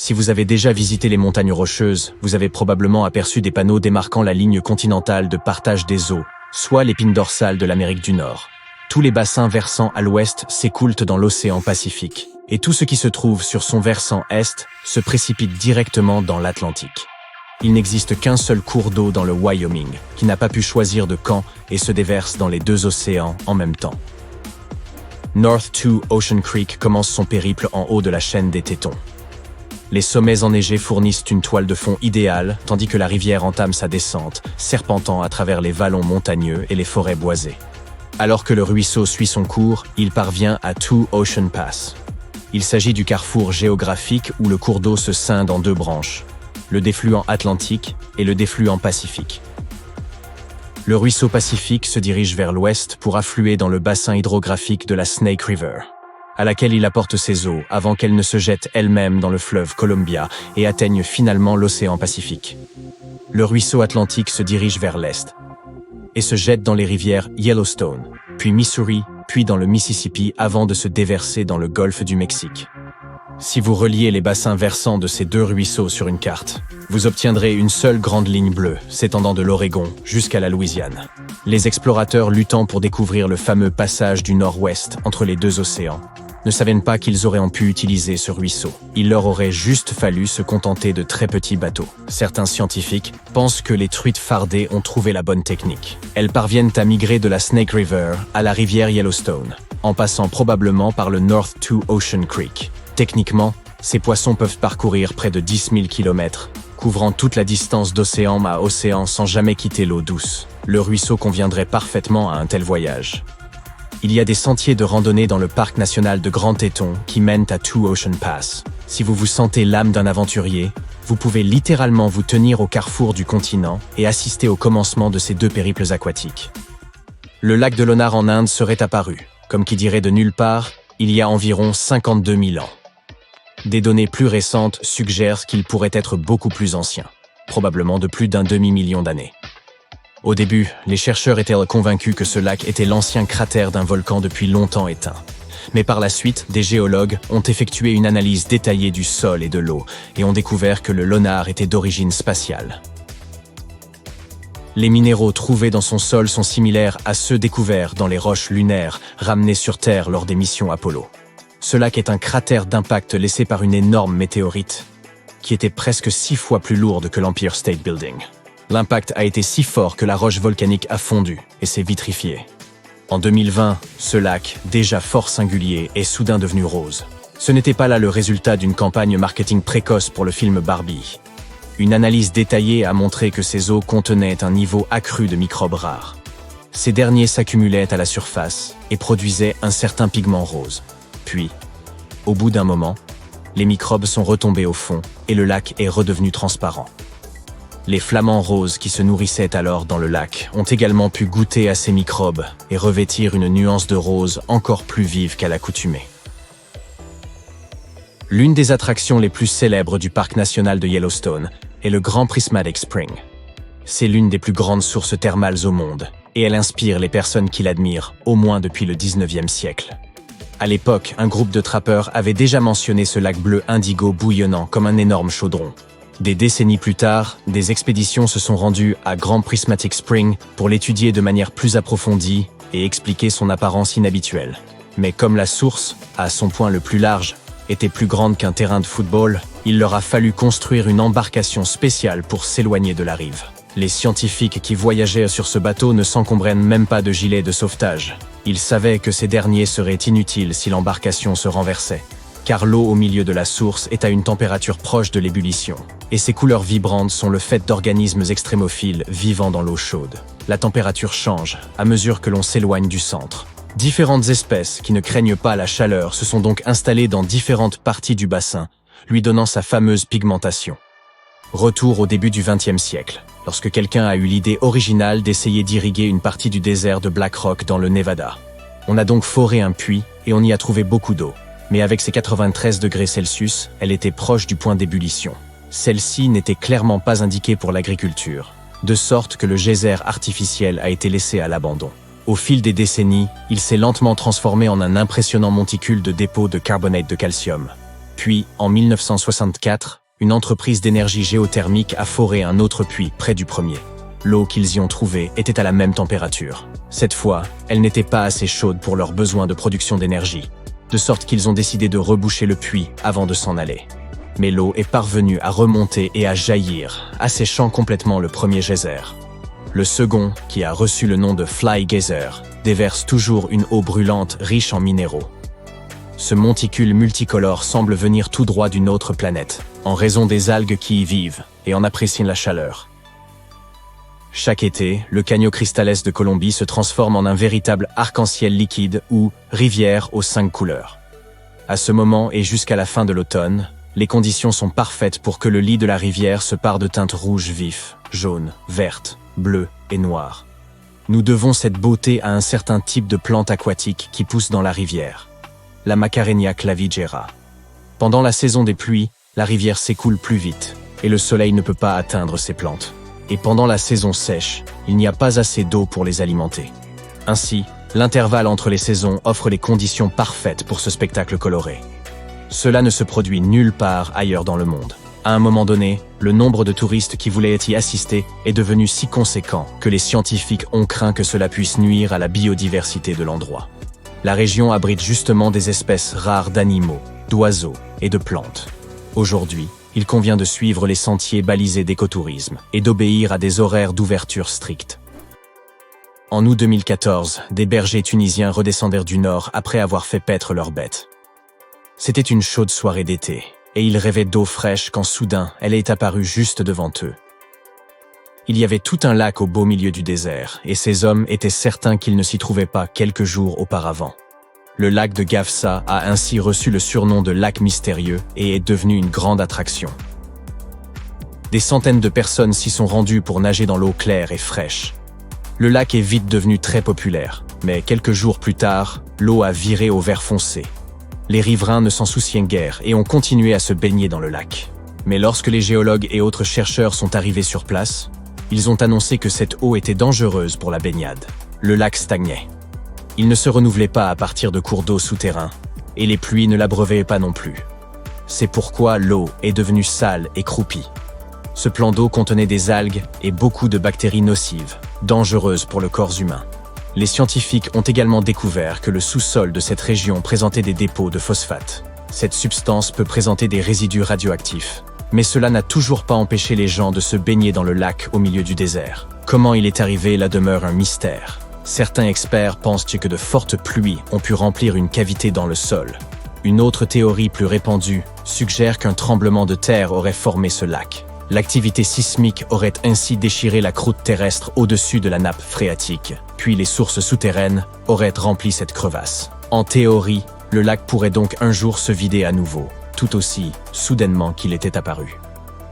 Si vous avez déjà visité les montagnes rocheuses, vous avez probablement aperçu des panneaux démarquant la ligne continentale de partage des eaux, soit l'épine dorsale de l'Amérique du Nord. Tous les bassins versant à l'ouest s'écoulent dans l'océan Pacifique, et tout ce qui se trouve sur son versant est se précipite directement dans l'Atlantique. Il n'existe qu'un seul cours d'eau dans le Wyoming, qui n'a pas pu choisir de camp et se déverse dans les deux océans en même temps. North 2 Ocean Creek commence son périple en haut de la chaîne des Tétons. Les sommets enneigés fournissent une toile de fond idéale, tandis que la rivière entame sa descente, serpentant à travers les vallons montagneux et les forêts boisées. Alors que le ruisseau suit son cours, il parvient à Two Ocean Pass. Il s'agit du carrefour géographique où le cours d'eau se scinde en deux branches, le défluent Atlantique et le défluent Pacifique. Le ruisseau Pacifique se dirige vers l'ouest pour affluer dans le bassin hydrographique de la Snake River, à laquelle il apporte ses eaux avant qu'elle ne se jette elle-même dans le fleuve Columbia et atteigne finalement l'océan Pacifique. Le ruisseau Atlantique se dirige vers l'est et se jette dans les rivières Yellowstone, puis Missouri, puis dans le Mississippi avant de se déverser dans le golfe du Mexique. Si vous reliez les bassins versants de ces deux ruisseaux sur une carte, vous obtiendrez une seule grande ligne bleue s'étendant de l'Oregon jusqu'à la Louisiane. Les explorateurs luttant pour découvrir le fameux passage du nord-ouest entre les deux océans ne savaient pas qu'ils auraient pu utiliser ce ruisseau. Il leur aurait juste fallu se contenter de très petits bateaux. Certains scientifiques pensent que les truites fardées ont trouvé la bonne technique. Elles parviennent à migrer de la Snake River à la rivière Yellowstone, en passant probablement par le North 2 Ocean Creek. Techniquement, ces poissons peuvent parcourir près de 10 000 km, couvrant toute la distance d'océan à océan sans jamais quitter l'eau douce. Le ruisseau conviendrait parfaitement à un tel voyage. Il y a des sentiers de randonnée dans le parc national de Grand Téton qui mènent à Two Ocean Pass. Si vous vous sentez l'âme d'un aventurier, vous pouvez littéralement vous tenir au carrefour du continent et assister au commencement de ces deux périples aquatiques. Le lac de Lonar en Inde serait apparu, comme qui dirait de nulle part, il y a environ 52 000 ans. Des données plus récentes suggèrent qu'il pourrait être beaucoup plus ancien, probablement de plus d'un demi-million d'années. Au début, les chercheurs étaient convaincus que ce lac était l'ancien cratère d'un volcan depuis longtemps éteint. Mais par la suite, des géologues ont effectué une analyse détaillée du sol et de l'eau et ont découvert que le Lonar était d'origine spatiale. Les minéraux trouvés dans son sol sont similaires à ceux découverts dans les roches lunaires ramenées sur Terre lors des missions Apollo. Ce lac est un cratère d'impact laissé par une énorme météorite qui était presque 6 fois plus lourde que l'Empire State Building. L'impact a été si fort que la roche volcanique a fondu et s'est vitrifiée. En 2020, ce lac, déjà fort singulier, est soudain devenu rose. Ce n'était pas là le résultat d'une campagne marketing précoce pour le film Barbie. Une analyse détaillée a montré que ces eaux contenaient un niveau accru de microbes rares. Ces derniers s'accumulaient à la surface et produisaient un certain pigment rose. Puis, au bout d'un moment, les microbes sont retombés au fond et le lac est redevenu transparent. Les flamants roses qui se nourrissaient alors dans le lac ont également pu goûter à ces microbes et revêtir une nuance de rose encore plus vive qu'à l'accoutumée. L'une des attractions les plus célèbres du parc national de Yellowstone est le Grand Prismatic Spring. C'est l'une des plus grandes sources thermales au monde et elle inspire les personnes qui l'admirent, au moins depuis le 19e siècle. À l'époque, un groupe de trappeurs avait déjà mentionné ce lac bleu indigo bouillonnant comme un énorme chaudron. Des décennies plus tard, des expéditions se sont rendues à Grand Prismatic Spring pour l'étudier de manière plus approfondie et expliquer son apparence inhabituelle. Mais comme la source, à son point le plus large, était plus grande qu'un terrain de football, il leur a fallu construire une embarcation spéciale pour s'éloigner de la rive. Les scientifiques qui voyageaient sur ce bateau ne s'encombraient même pas de gilets de sauvetage. Ils savaient que ces derniers seraient inutiles si l'embarcation se renversait, car l'eau au milieu de la source est à une température proche de l'ébullition, et ses couleurs vibrantes sont le fait d'organismes extrémophiles vivant dans l'eau chaude. La température change à mesure que l'on s'éloigne du centre. Différentes espèces qui ne craignent pas la chaleur se sont donc installées dans différentes parties du bassin, lui donnant sa fameuse pigmentation. Retour au début du XXe siècle, lorsque quelqu'un a eu l'idée originale d'essayer d'irriguer une partie du désert de Black Rock dans le Nevada. On a donc foré un puits et on y a trouvé beaucoup d'eau. Mais avec ses 93 degrés Celsius, elle était proche du point d'ébullition. Celle-ci n'était clairement pas indiquée pour l'agriculture, de sorte que le geyser artificiel a été laissé à l'abandon. Au fil des décennies, il s'est lentement transformé en un impressionnant monticule de dépôts de carbonate de calcium. Puis, en 1964, une entreprise d'énergie géothermique a foré un autre puits près du premier. L'eau qu'ils y ont trouvée était à la même température. Cette fois, elle n'était pas assez chaude pour leurs besoins de production d'énergie, de sorte qu'ils ont décidé de reboucher le puits avant de s'en aller. Mais l'eau est parvenue à remonter et à jaillir, asséchant complètement le premier geyser. Le second, qui a reçu le nom de Fly Geyser, déverse toujours une eau brûlante riche en minéraux. Ce monticule multicolore semble venir tout droit d'une autre planète, en raison des algues qui y vivent et en apprécient la chaleur. Chaque été, le Caño Cristales de Colombie se transforme en un véritable arc-en-ciel liquide ou rivière aux 5 couleurs. À ce moment et jusqu'à la fin de l'automne, les conditions sont parfaites pour que le lit de la rivière se pare de teintes rouges vives, jaunes, vertes, bleues et noires. Nous devons cette beauté à un certain type de plante aquatique qui pousse dans la rivière, la Macarenia clavigera. Pendant la saison des pluies, la rivière s'écoule plus vite et le soleil ne peut pas atteindre ces plantes. Et pendant la saison sèche, il n'y a pas assez d'eau pour les alimenter. Ainsi, l'intervalle entre les saisons offre les conditions parfaites pour ce spectacle coloré. Cela ne se produit nulle part ailleurs dans le monde. À un moment donné, le nombre de touristes qui voulaient y assister est devenu si conséquent que les scientifiques ont craint que cela puisse nuire à la biodiversité de l'endroit. La région abrite justement des espèces rares d'animaux, d'oiseaux et de plantes. Aujourd'hui, il convient de suivre les sentiers balisés d'écotourisme et d'obéir à des horaires d'ouverture stricts. En août 2014, des bergers tunisiens redescendirent du nord après avoir fait paître leurs bêtes. C'était une chaude soirée d'été, et ils rêvaient d'eau fraîche quand soudain elle est apparue juste devant eux. Il y avait tout un lac au beau milieu du désert, et ces hommes étaient certains qu'ils ne s'y trouvaient pas quelques jours auparavant. Le lac de Gafsa a ainsi reçu le surnom de lac mystérieux et est devenu une grande attraction. Des centaines de personnes s'y sont rendues pour nager dans l'eau claire et fraîche. Le lac est vite devenu très populaire, mais quelques jours plus tard, l'eau a viré au vert foncé. Les riverains ne s'en souciaient guère et ont continué à se baigner dans le lac. Mais lorsque les géologues et autres chercheurs sont arrivés sur place, ils ont annoncé que cette eau était dangereuse pour la baignade. Le lac stagnait. Il ne se renouvelait pas à partir de cours d'eau souterrains, et les pluies ne l'abreuvaient pas non plus. C'est pourquoi l'eau est devenue sale et croupie. Ce plan d'eau contenait des algues et beaucoup de bactéries nocives, dangereuses pour le corps humain. Les scientifiques ont également découvert que le sous-sol de cette région présentait des dépôts de phosphate. Cette substance peut présenter des résidus radioactifs, mais cela n'a toujours pas empêché les gens de se baigner dans le lac au milieu du désert. Comment il est arrivé là demeure un mystère. Certains experts pensent que de fortes pluies ont pu remplir une cavité dans le sol. Une autre théorie plus répandue suggère qu'un tremblement de terre aurait formé ce lac. L'activité sismique aurait ainsi déchiré la croûte terrestre au-dessus de la nappe phréatique, puis les sources souterraines auraient rempli cette crevasse. En théorie, le lac pourrait donc un jour se vider à nouveau, tout aussi soudainement qu'il était apparu.